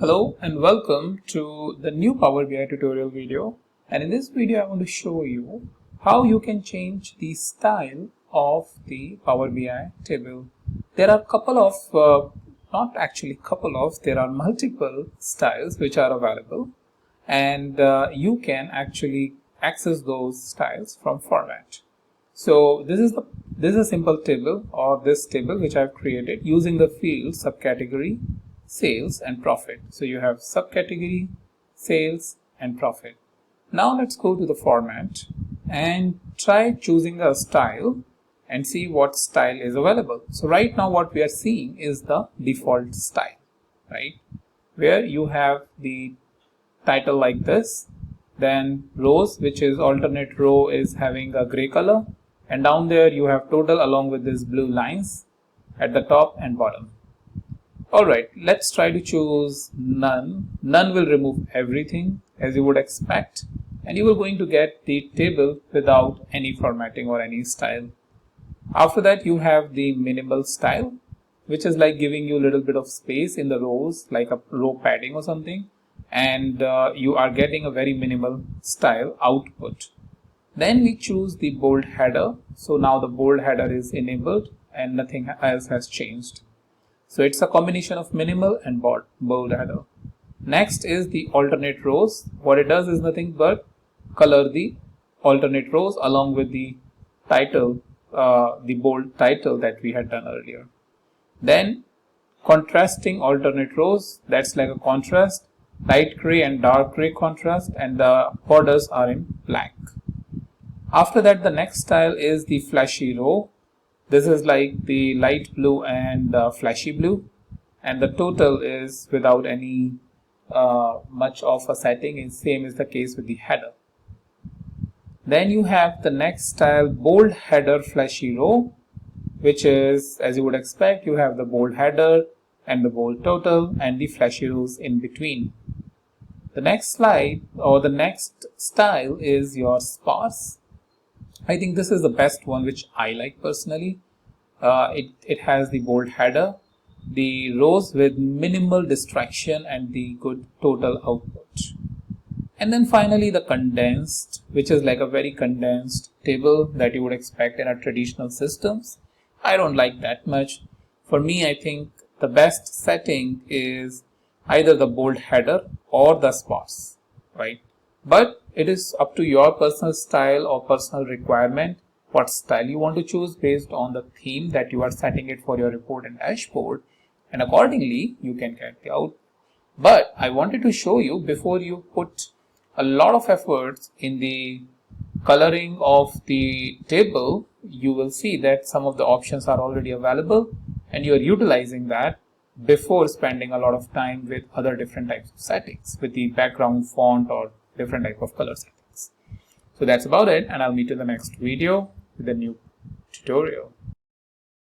Hello and welcome to the new Power BI tutorial video, and in this video I want to show you how you can change the style of the Power BI table. There are there are multiple styles which are available, and you can actually access those styles from format. So this is a simple table, or this table which I've created using the field subcategory sales and profit. So you have subcategory sales and profit. Now let's go to the format and try choosing a style and see what style is available. So right now what we are seeing is the default style, right? Where you have the title like this, then rows, which is alternate row is having a gray color, and down there you have total along with these blue lines at the top and bottom. Alright, let's try to choose none. None will remove everything as you would expect, and you are going to get the table without any formatting or any style. After that you have the minimal style, which is like giving you a little bit of space in the rows, like a row padding or something, and you are getting a very minimal style output. Then we choose the bold header. So now the bold header is enabled and nothing else has changed. So it's a combination of minimal and bold header. Next is the alternate rows. What it does is nothing but color the alternate rows along with the title, the bold title that we had done earlier. Then contrasting alternate rows, that's like a contrast, light gray and dark gray contrast, and the borders are in black. After that, the next style is the flashy row. This is like the light blue and flashy blue, and the total is without any much of a setting, and same is the case with the header. Then you have the next style, bold header flashy row, which is, as you would expect, you have the bold header and the bold total and the flashy rows in between. The next slide, or the next style, is your sparse. I think this is the best one, which I like personally. It has the bold header, the rows with minimal distraction, and the good total output. And then finally the condensed, which is like a very condensed table that you would expect in a traditional systems. I don't like that much. For me, I think the best setting is either the bold header or the sparse, right? But it is up to your personal style or personal requirement what style you want to choose based on the theme that you are setting it for your report and dashboard, and accordingly you can get the out. But I wanted to show you, before you put a lot of efforts in the coloring of the table, you will see that some of the options are already available and you are utilizing that before spending a lot of time with other different types of settings with the background font or different type of color settings. So that's about it, and I'll meet you in the next video with a new tutorial.